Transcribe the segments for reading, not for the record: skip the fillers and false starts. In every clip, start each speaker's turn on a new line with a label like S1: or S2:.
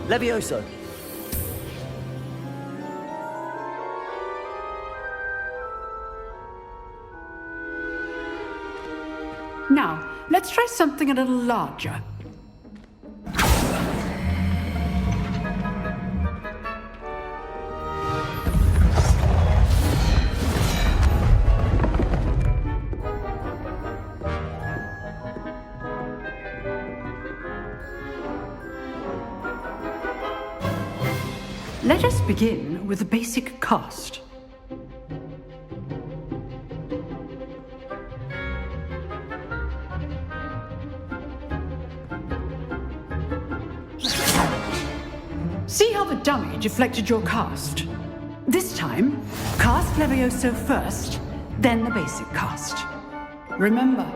S1: Levioso.
S2: Now, let's try something a little larger. Let us begin with the basic cast. See how the dummy deflected your cast? This time, cast Levioso first, then the basic cast. Remember,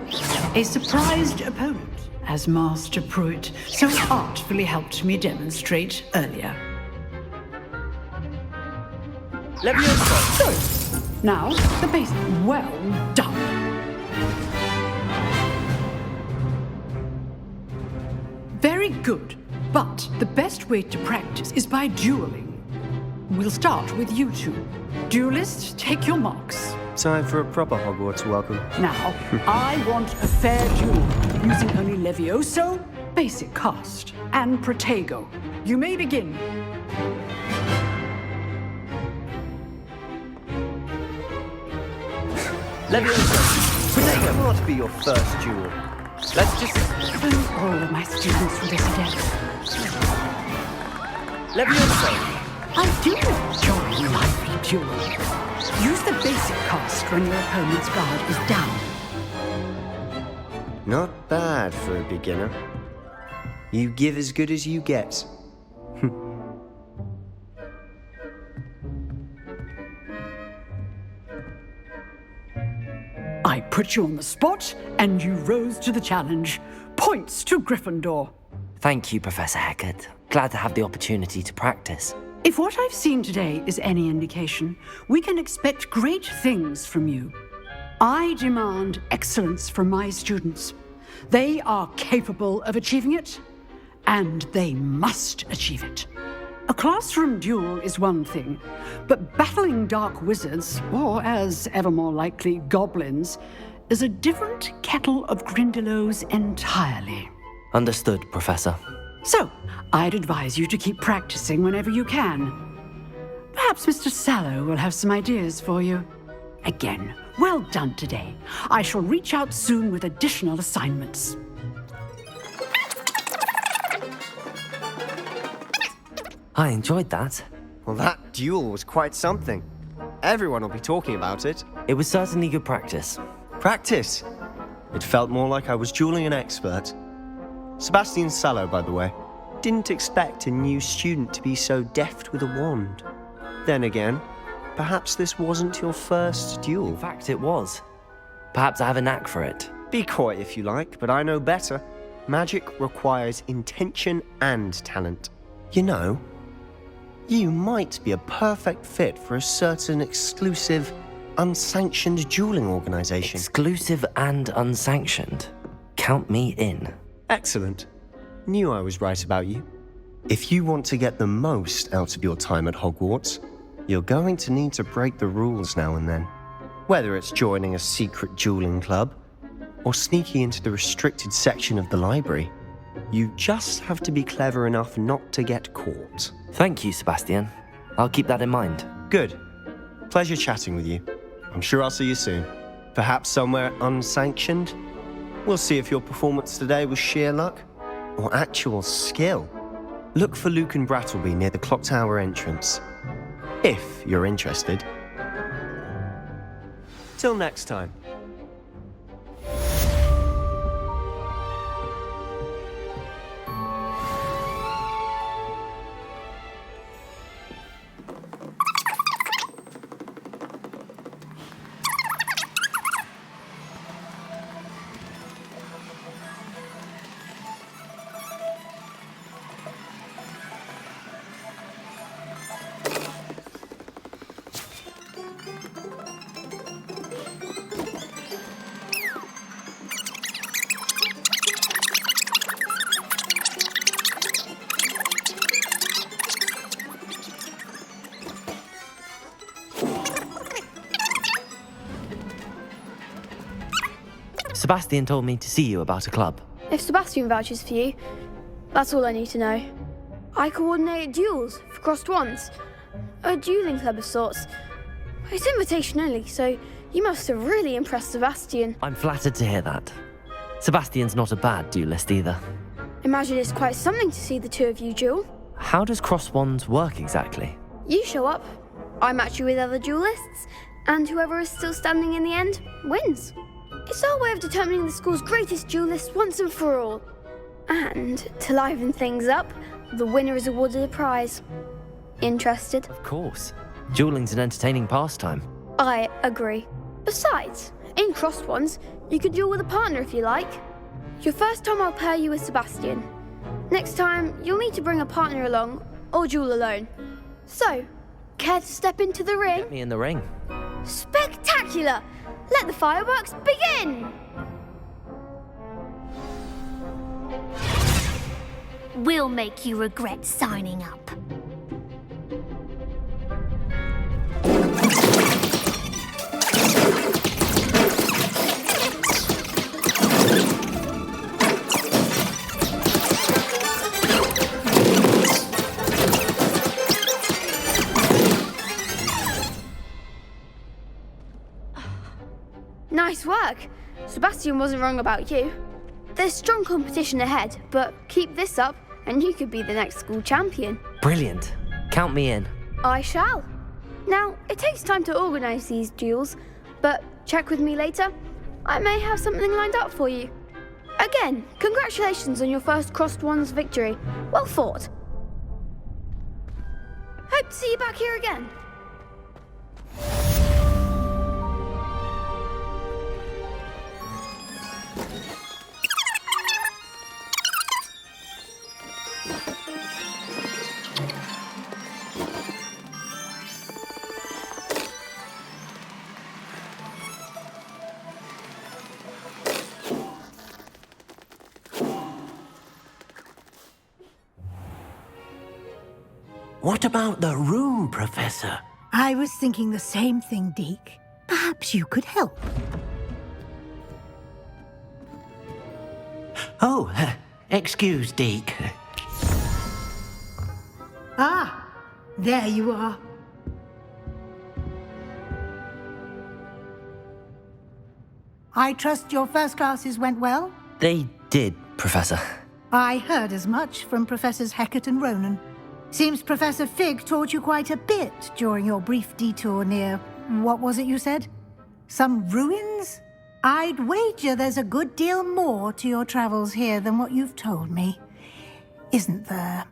S2: a surprised opponent, as Master Pruitt so artfully helped me demonstrate earlier.
S1: Levioso.
S2: Good. Now, the basic. Well done. Very good. But the best way to practice is by dueling. We'll start with you two. Duelists, take your marks.
S3: Time for a proper Hogwarts welcome.
S2: Now, I want a fair duel, using only Levioso, basic cast, and Protego. You may begin.
S1: Levioso. Protego. What be your first duel? Let's just...
S2: All of my students for this again.
S1: Levioso.
S2: I do enjoy lively duels. Use the basic cast when your opponent's guard is down.
S3: Not bad for a beginner. You give as good as you get.
S2: I put you on the spot, and you rose to the challenge. Points to Gryffindor.
S4: Thank you, Professor Hecat. Glad to have the opportunity to practice.
S2: If what I've seen today is any indication, we can expect great things from you. I demand excellence from my students. They are capable of achieving it, and they must achieve it. A classroom duel is one thing, but battling dark wizards, or as ever more likely, goblins, is a different kettle of Grindylows entirely.
S4: Understood, Professor.
S2: So, I'd advise you to keep practicing whenever you can. Perhaps Mr. Sallow will have some ideas for you. Again, well done today. I shall reach out soon with additional assignments.
S4: I enjoyed that.
S3: Well, that duel was quite something. Everyone will be talking about it.
S4: It was certainly good practice.
S3: Practice? It felt more like I was dueling an expert. Sebastian Sallow, by the way. Didn't expect a new student to be so deft with a wand. Then again, perhaps this wasn't your first duel.
S4: In fact, it was. Perhaps I have a knack for it.
S3: Be coy if you like, but I know better. Magic requires intention and talent. You know, you might be a perfect fit for a certain exclusive, unsanctioned dueling organization.
S4: Exclusive and unsanctioned. Count me in.
S3: Excellent. Knew I was right about you. If you want to get the most out of your time at Hogwarts, you're going to need to break the rules now and then. Whether it's joining a secret dueling club, or sneaking into the restricted section of the library, you just have to be clever enough not to get caught.
S4: Thank you, Sebastian. I'll keep that in mind.
S3: Good. Pleasure chatting with you. I'm sure I'll see you soon. Perhaps somewhere unsanctioned? We'll see if your performance today was sheer luck or actual skill. Look for Luke and Brattleby near the clock tower entrance, if you're interested. Till next time.
S4: Sebastian told me to see you about a club.
S5: If Sebastian vouches for you, that's all I need to know. I coordinate duels for crossed wands. A dueling club of sorts. It's invitation only, so you must have really impressed Sebastian.
S4: I'm flattered to hear that. Sebastian's not a bad duelist either.
S5: Imagine it's quite something to see the two of you duel.
S4: How does cross wands work exactly?
S5: You show up, I match you with other duelists, and whoever is still standing in the end wins. It's our way of determining the school's greatest duelist once and for all. And to liven things up, the winner is awarded a prize. Interested?
S4: Of course. Dueling's an entertaining pastime.
S5: I agree. Besides, in crossed ones, you can duel with a partner if you like. Your first time I'll pair you with Sebastian. Next time, you'll need to bring a partner along, or duel alone. So, care to step into the ring?
S4: Get me in the ring.
S5: Spectacular! Let the fireworks begin!
S6: We'll make you regret signing up.
S5: Nice work. Sebastian wasn't wrong about you. There's strong competition ahead, but keep this up and you could be the next school champion.
S4: Brilliant. Count me in.
S5: I shall. Now, it takes time to organise these duels, but check with me later. I may have something lined up for you. Again, congratulations on your first crossed wands victory. Well fought. Hope to see you back here again.
S7: What about the room, Professor?
S8: I was thinking the same thing, Deke. Perhaps you could help.
S7: Oh, excuse, Deke.
S8: Ah, there you are. I trust your first classes went well?
S4: They did, Professor.
S8: I heard as much from Professors Hecat and Ronan. Seems Professor Fig taught you quite a bit during your brief detour near... what was it you said? Some ruins? I'd wager there's a good deal more to your travels here than what you've told me. Isn't there?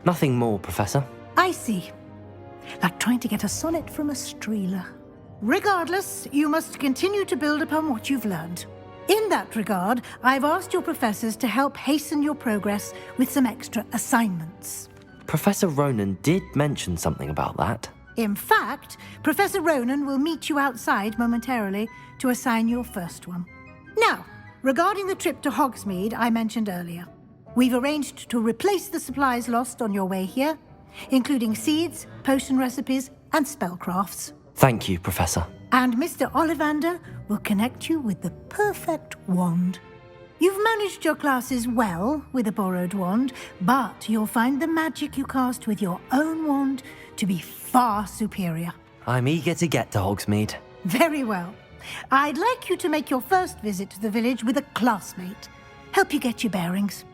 S4: Nothing more, Professor.
S8: I see. Like trying to get a sonnet from a streeler. Regardless, you must continue to build upon what you've learned. In that regard, I've asked your professors to help hasten your progress with some extra assignments.
S4: Professor Ronan did mention something about that.
S8: In fact, Professor Ronan will meet you outside momentarily to assign your first one. Now, regarding the trip to Hogsmeade I mentioned earlier, we've arranged to replace the supplies lost on your way here, including seeds, potion recipes, and spellcrafts.
S4: Thank you, Professor.
S8: And Mr. Ollivander will connect you with the perfect wand. You've managed your classes well with a borrowed wand, but you'll find the magic you cast with your own wand to be far superior.
S4: I'm eager to get to Hogsmeade.
S8: Very well. I'd like you to make your first visit to the village with a classmate. Help you get your bearings.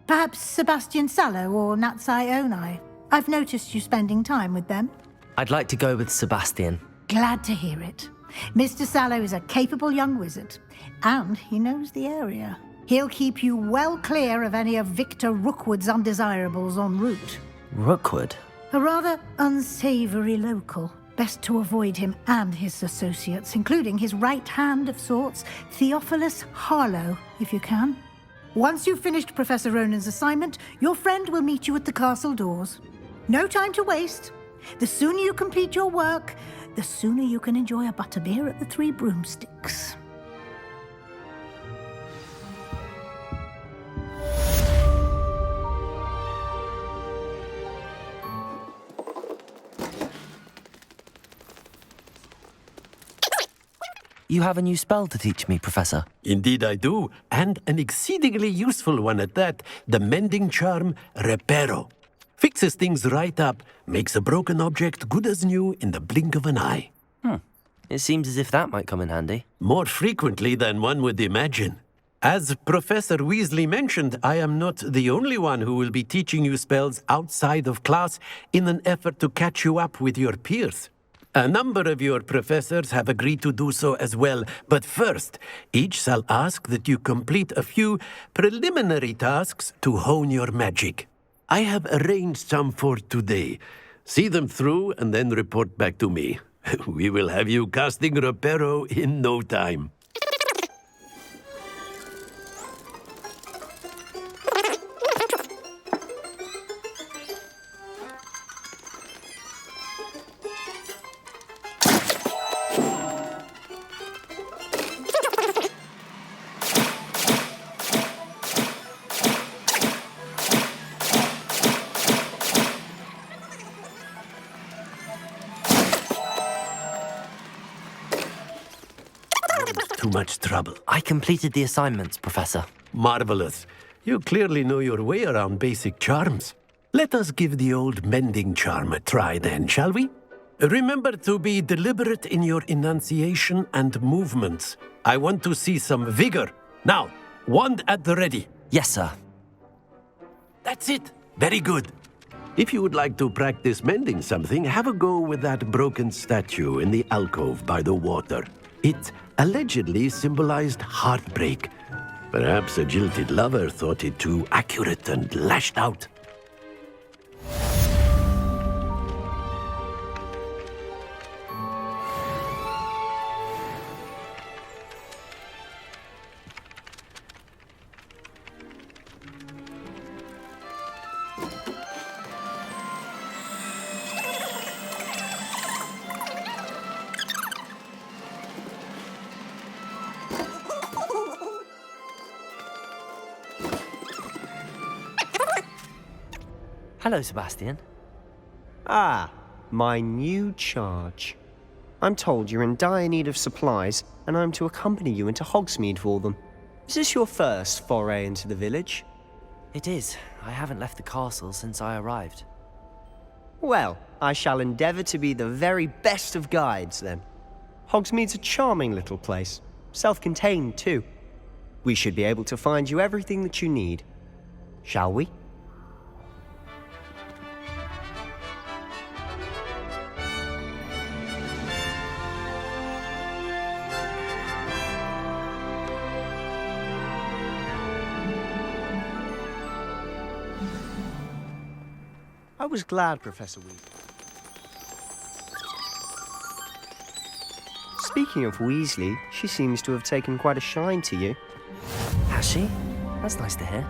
S8: Perhaps Sebastian Sallow or Natsai Onai. I've noticed you spending time with them.
S4: I'd like to go with Sebastian.
S8: Glad to hear it. Mr. Sallow is a capable young wizard, and he knows the area. He'll keep you well clear of any of Victor Rookwood's undesirables en route.
S4: Rookwood?
S8: A rather unsavory local. Best to avoid him and his associates, including his right hand of sorts, Theophilus Harlow, if you can. Once you've finished Professor Ronan's assignment, your friend will meet you at the castle doors. No time to waste. The sooner you complete your work, the sooner you can enjoy a butterbeer at the Three Broomsticks.
S4: You have a new spell to teach me, Professor.
S9: Indeed I do, and an exceedingly useful one at that. The mending charm, Reparo. Fixes things right up, makes a broken object good as new in the blink of an eye.
S4: It seems as if that might come in handy.
S9: More frequently than one would imagine. As Professor Weasley mentioned, I am not the only one who will be teaching you spells outside of class in an effort to catch you up with your peers. A number of your professors have agreed to do so as well, but first, each shall ask that you complete a few preliminary tasks to hone your magic. I have arranged some for today. See them through and then report back to me. We will have you casting Reparo in no time. Too much trouble.
S4: I completed the assignments, Professor.
S9: Marvelous. You clearly know your way around basic charms. Let us give the old mending charm a try then, shall we? Remember to be deliberate in your enunciation and movements. I want to see some vigor. Now, wand at the ready.
S4: Yes, sir.
S9: That's it. Very good. If you would like to practice mending something, have a go with that broken statue in the alcove by the water. It allegedly symbolized heartbreak. Perhaps a jilted lover thought it too accurate and lashed out.
S4: Hello, Sebastian.
S3: Ah, my new charge. I'm told you're in dire need of supplies, and I'm to accompany you into Hogsmeade for them. Is this your first foray into the village?
S4: It is. I haven't left the castle since I arrived.
S3: Well, I shall endeavour to be the very best of guides, then. Hogsmeade's a charming little place. Self-contained, too. We should be able to find you everything that you need. Shall we? I was glad, Professor Weasley. Speaking of Weasley, she seems to have taken quite a shine to you.
S4: Has she? That's nice to hear.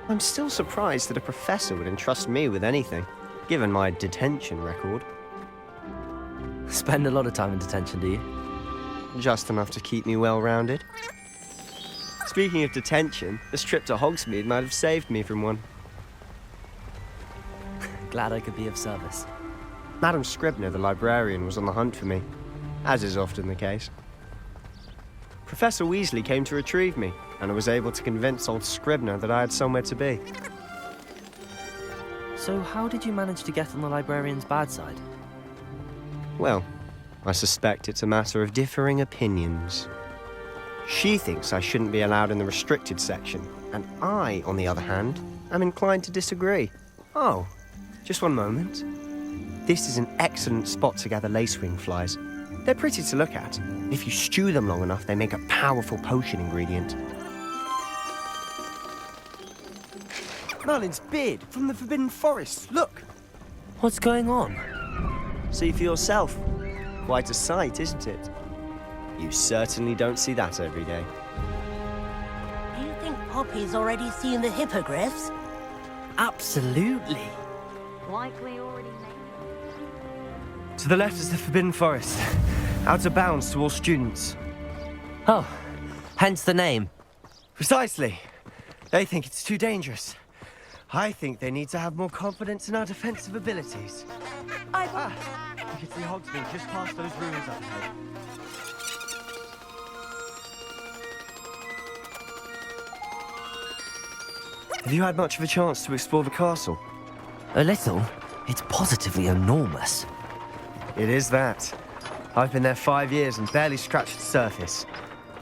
S3: I'm still surprised that a professor would entrust me with anything, given my detention record.
S4: Spend a lot of time in detention, do you?
S3: Just enough to keep me well-rounded. Speaking of detention, this trip to Hogsmeade might have saved me from one.
S4: Glad I could be of service.
S3: Madam Scribner, the librarian, was on the hunt for me, as is often the case. Professor Weasley came to retrieve me, and I was able to convince old Scribner that I had somewhere to be.
S4: So how did you manage to get on the librarian's bad side?
S3: Well, I suspect it's a matter of differing opinions. She thinks I shouldn't be allowed in the restricted section, and I, on the other hand, am inclined to disagree. Oh, just one moment. This is an excellent spot to gather lacewing flies. They're pretty to look at. If you stew them long enough, they make a powerful potion ingredient. Merlin's beard from the Forbidden Forest. Look!
S4: What's going on?
S3: See for yourself. Quite a sight, isn't it? You certainly don't see that every day.
S10: Do you think Poppy's already seen the hippogriffs?
S4: Absolutely.
S6: Likely already made.
S3: To the left is the Forbidden Forest. Out of bounds to all students.
S4: Oh, hence the name.
S3: Precisely. They think it's too dangerous. I think they need to have more confidence in our defensive abilities. You can see Hogsmeade just past those ruins up ahead. Have you had much of a chance to explore the castle?
S4: A little. It's positively enormous.
S3: It is that. I've been there 5 years and barely scratched the surface.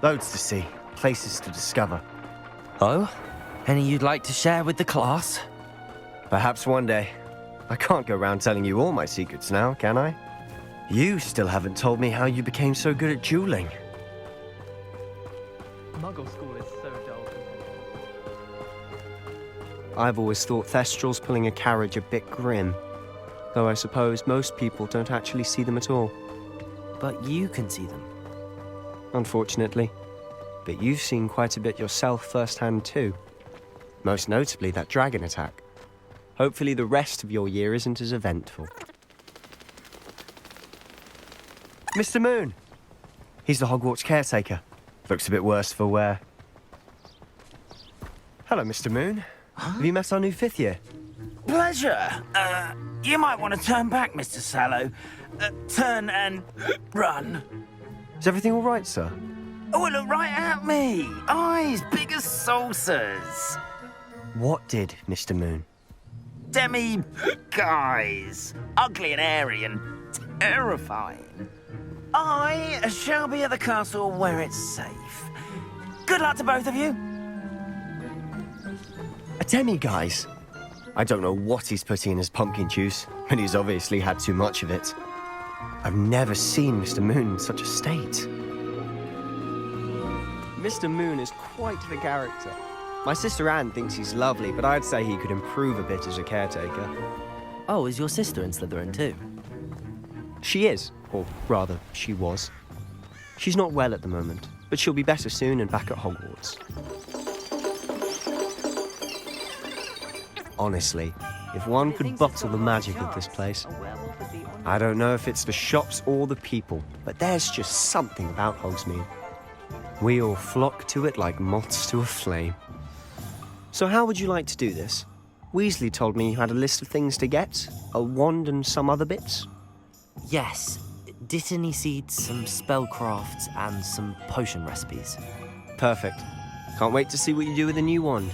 S3: Loads to see, places to discover.
S4: Oh? Any you'd like to share with the class?
S3: Perhaps one day. I can't go around telling you all my secrets now, can I? You still haven't told me how you became so good at dueling.
S1: Muggle school is so dull.
S3: I've always thought Thestrals pulling a carriage a bit grim. Though I suppose most people don't actually see them at all.
S4: But you can see them.
S3: Unfortunately. But you've seen quite a bit yourself firsthand too. Most notably that dragon attack. Hopefully the rest of your year isn't as eventful. Mr. Moon! He's the Hogwarts caretaker. Looks a bit worse for wear. Hello, Mr. Moon. Have you met our new 5th year?
S11: Pleasure. You might want to turn back, Mr. Sallow. Turn and run.
S3: Is everything all right, sir?
S11: Oh, look right at me. Eyes big as saucers.
S3: What did, Mr. Moon?
S11: Guys. Ugly and airy and terrifying. I shall be at the castle where it's safe. Good luck to both of you.
S3: A demi-guise? I don't know what he's putting in his pumpkin juice, but he's obviously had too much of it. I've never seen Mr. Moon in such a state. Mr. Moon is quite the character. My sister Anne thinks he's lovely, but I'd say he could improve a bit as a caretaker.
S4: Oh, is your sister in Slytherin too?
S3: She is, or rather, she was. She's not well at the moment, but she'll be better soon and back at Hogwarts. Honestly, if one could bottle the magic of this place. I don't know if it's the shops or the people, but there's just something about Hogsmeade. We all flock to it like moths to a flame. So how would you like to do this? Weasley told me you had a list of things to get, a wand and some other bits.
S4: Yes. Dittany seeds, some spellcrafts, and some potion recipes.
S3: Perfect. Can't wait to see what you do with the new wand.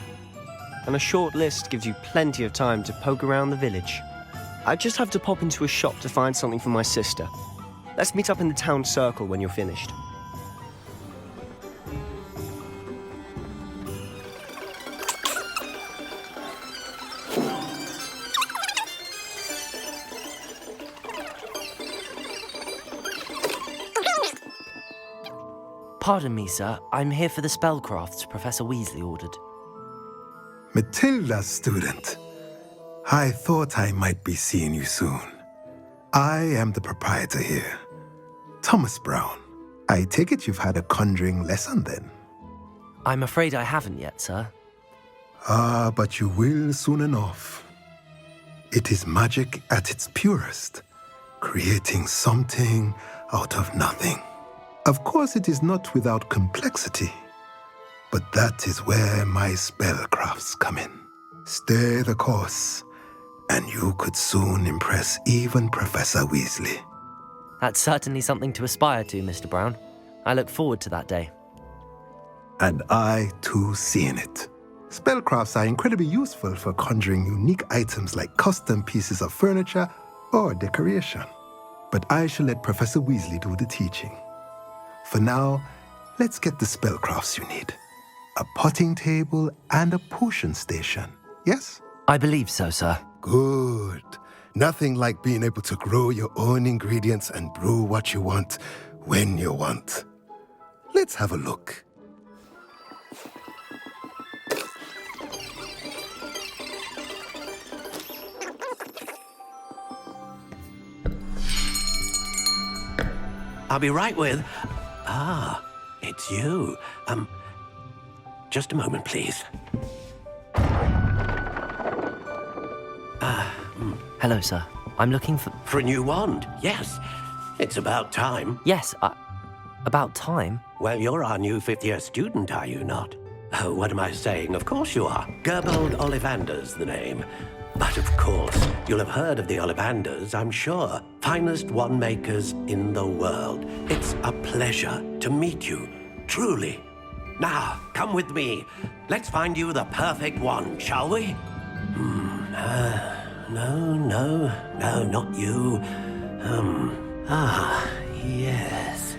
S3: And a short list gives you plenty of time to poke around the village. I just have to pop into a shop to find something for my sister. Let's meet up in the town circle when you're finished.
S4: Pardon me, sir. I'm here for the spellcrafts Professor Weasley ordered.
S12: Matilda, student. I thought I might be seeing you soon. I am the proprietor here, Thomas Brown. I take it you've had a conjuring lesson then?
S4: I'm afraid I haven't yet, sir.
S12: Ah, but you will soon enough. It is magic at its purest, creating something out of nothing. Of course, it is not without complexity, but that is where my spellcrafts come in. Stay the course, and you could soon impress even Professor Weasley.
S4: That's certainly something to aspire to, Mr. Brown. I look forward to that day.
S12: And I, too, seeing it. Spellcrafts are incredibly useful for conjuring unique items like custom pieces of furniture or decoration. But I shall let Professor Weasley do the teaching. For now, let's get the spellcrafts you need. A potting table and a potion station, yes?
S4: I believe so, sir.
S12: Good. Nothing like being able to grow your own ingredients and brew what you want when you want. Let's have a look.
S9: I'll be right with... Ah, it's you. Just a moment, please.
S4: Hello, sir. I'm looking for...
S9: For a new wand, yes. It's about time.
S4: Yes, about time?
S9: Well, you're our new 5th-year student, are you not? Oh, what am I saying? Of course you are. Gerbold Ollivander's the name. But of course, you'll have heard of the Ollivanders, I'm sure. Finest wand makers in the world. It's a pleasure to meet you, truly.
S7: Now, come with me. Let's find you the perfect wand, shall we? No, not you. Yes.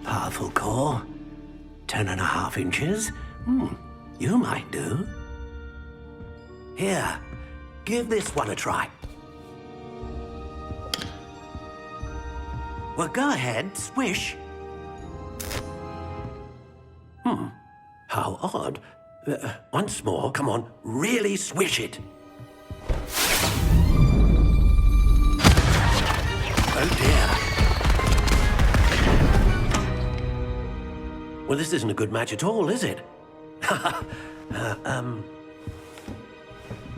S7: Powerful core. 10.5 inches. You might do. Here, give this one a try. Well, go ahead, swish. How odd. Once more, come on, really swish it. Oh dear. Well, this isn't a good match at all, is it?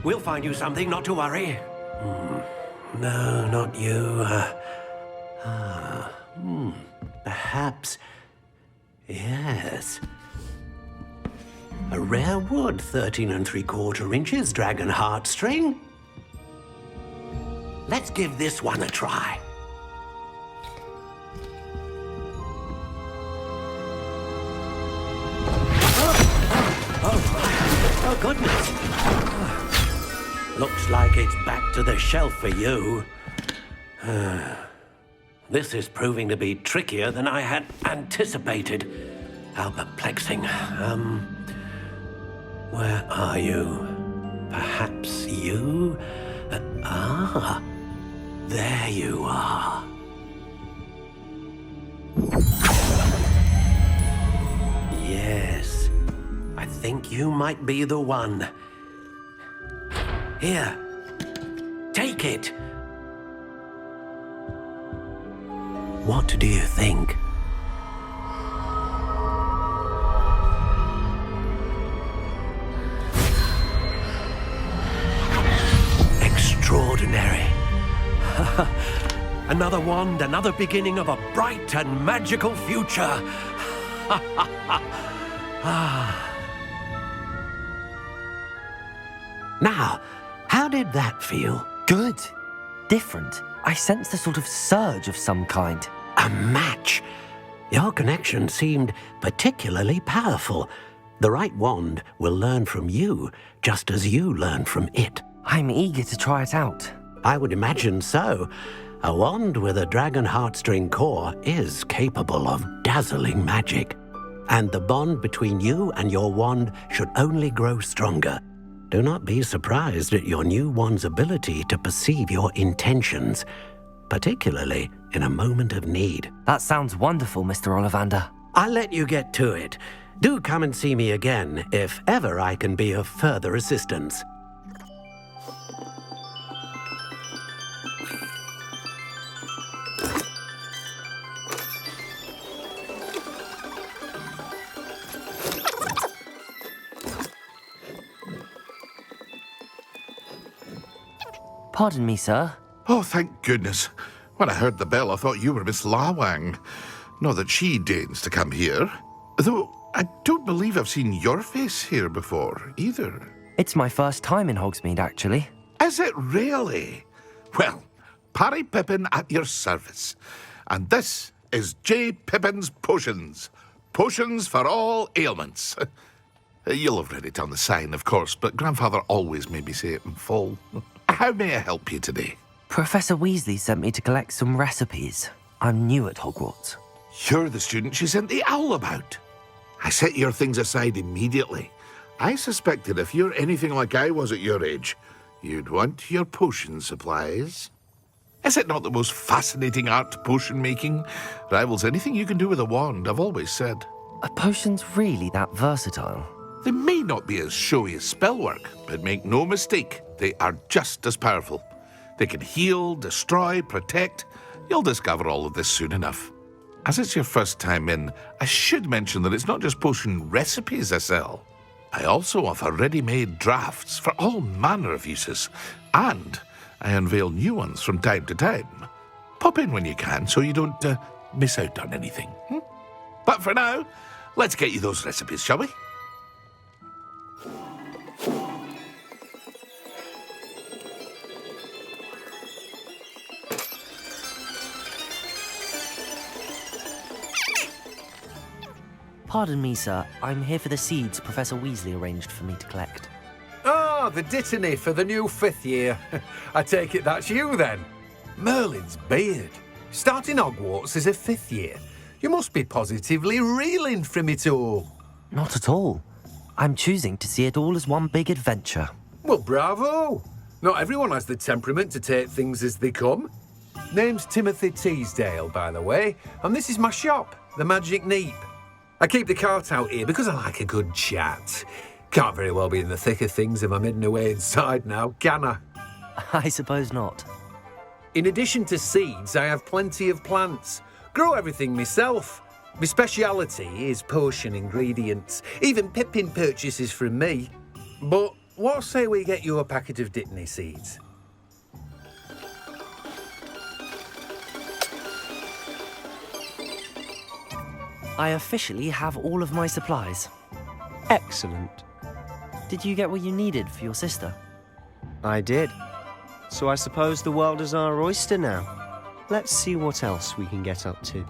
S7: We'll find you something, not to worry. No, not you. Perhaps. Yes. A rare wood, 13 3/4 inches, dragon heartstring. Let's give this one a try. Oh, goodness. Looks like it's back to the shelf for you. This is proving to be trickier than I had anticipated. How perplexing. Where are you? Perhaps you? There you are. Yes, I think you might be the one. Here, take it. What do you think? Extraordinary. Another wand, another beginning of a bright and magical future. Now, how did that feel?
S4: Good. Different. I sensed a sort of surge of some kind.
S7: A match. Your connection seemed particularly powerful. The right wand will learn from you, just as you learn from it.
S4: I'm eager to try it out.
S7: I would imagine so. A wand with a dragon heartstring core is capable of dazzling magic. And the bond between you and your wand should only grow stronger. Do not be surprised at your new wand's ability to perceive your intentions, particularly in a moment of need.
S4: That sounds wonderful, Mr. Ollivander.
S7: I'll let you get to it. Do come and see me again if ever I can be of further assistance.
S4: Pardon me, sir.
S13: Oh, thank goodness. When I heard the bell, I thought you were Miss Lawang. Not that she deigns to come here. Though I don't believe I've seen your face here before, either.
S4: It's my first time in Hogsmeade, actually.
S13: Is it really? Well, Parry Pippin at your service. And this is J. Pippin's Potions. Potions for all ailments. You'll have read it on the sign, of course, but Grandfather always made me say it in full. How may I help you today?
S4: Professor Weasley sent me to collect some recipes. I'm new at Hogwarts.
S13: You're the student she sent the owl about. I set your things aside immediately. I suspected if you're anything like I was at your age, you'd want your potion supplies. Is it not the most fascinating art, potion making? Rivals anything you can do with a wand, I've always said.
S4: Are potions really that versatile?
S13: They may not be as showy as spellwork, but make no mistake, they are just as powerful. They can heal, destroy, protect. You'll discover all of this soon enough. As it's your first time in, I should mention that it's not just potion recipes I sell. I also offer ready-made drafts for all manner of uses, and I unveil new ones from time to time. Pop in when you can so you don't miss out on anything. But for now, let's get you those recipes, shall we?
S4: Pardon me, sir. I'm here for the seeds Professor Weasley arranged for me to collect.
S14: Ah, the dittany for the new 5th year. I take it that's you, then. Merlin's beard. Starting Hogwarts as a 5th year. You must be positively reeling from it all.
S4: Not at all. I'm choosing to see it all as one big adventure.
S14: Well, bravo. Not everyone has the temperament to take things as they come. Name's Timothy Teasdale, by the way, and this is my shop, the Magic Neep. I keep the cart out here because I like a good chat. Can't very well be in the thick of things if I'm hidden away inside now, can I?
S4: I suppose not.
S14: In addition to seeds, I have plenty of plants. Grow everything myself. My speciality is potion ingredients. Even Pippin purchases from me. But what say we get you a packet of dittany seeds?
S4: I officially have all of my supplies.
S3: Excellent.
S4: Did you get what you needed for your sister?
S3: I did. So I suppose the world is our oyster now. Let's see what else we can get up to.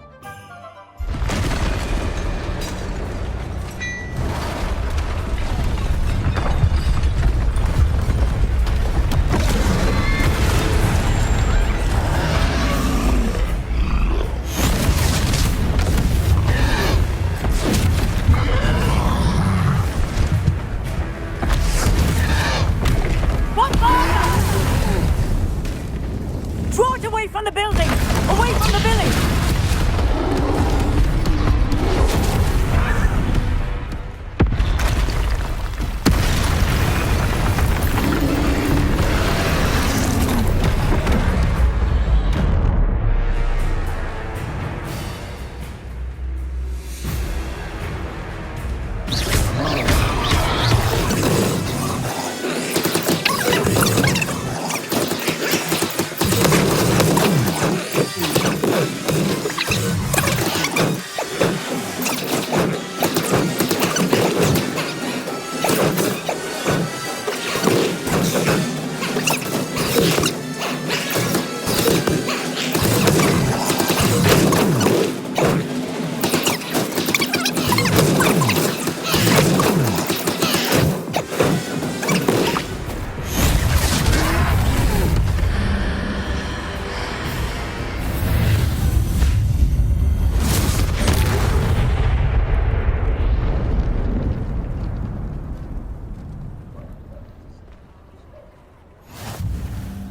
S2: Draw it away from the building! Away from the village!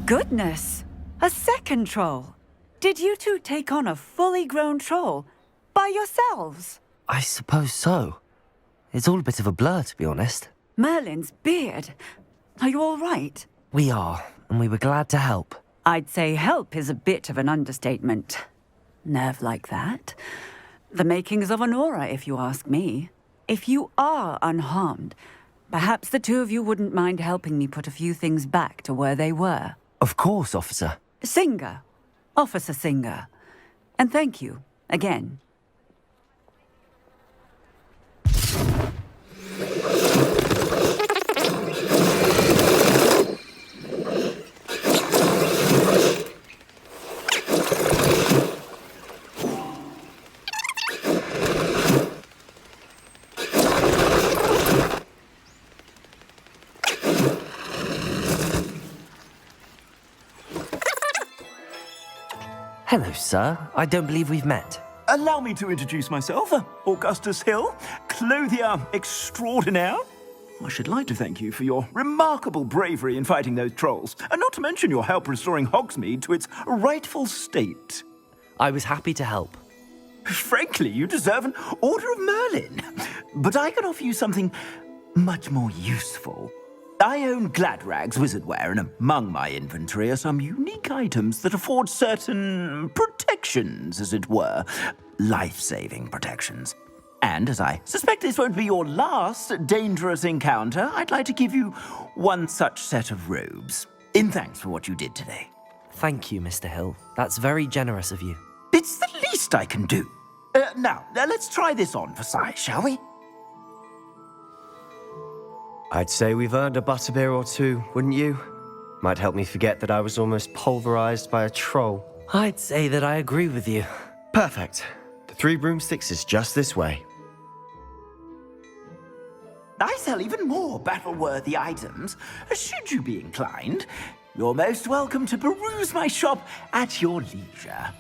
S15: Goodness! A second troll! Did you two take on a fully grown troll by yourselves?
S4: I suppose so. It's all a bit of a blur, to be honest.
S15: Merlin's beard. Are you all right?
S4: We are, and we were glad to help.
S15: I'd say help is a bit of an understatement. Nerve like that. The makings of an aura, if you ask me. If you are unharmed, perhaps the two of you wouldn't mind helping me put a few things back to where they were.
S4: Of course, officer.
S15: Singer. Officer Singer. And thank you, again.
S4: Hello, sir. I don't believe we've met.
S16: Allow me to introduce myself, Augustus Hill, clothier extraordinaire. I should like to thank you for your remarkable bravery in fighting those trolls, and not to mention your help restoring Hogsmeade to its rightful state.
S4: I was happy to help.
S16: Frankly, you deserve an Order of Merlin. But I can offer you something much more useful. I own Gladrag's wizardware, and among my inventory are some unique items that afford certain protections, as it were. Life-saving protections. And as I suspect this won't be your last dangerous encounter, I'd like to give you one such set of robes, in thanks for what you did today.
S4: Thank you, Mr. Hill. That's very generous of you.
S16: It's the least I can do. Now, let's try this on for size, shall we?
S3: I'd say we've earned a butterbeer or two, wouldn't you? Might help me forget that I was almost pulverized by a troll.
S4: I'd say that I agree with you.
S3: Perfect. The 3 broomsticks is just this way.
S16: I sell even more battle-worthy items. Should you be inclined, you're most welcome to peruse my shop at your leisure.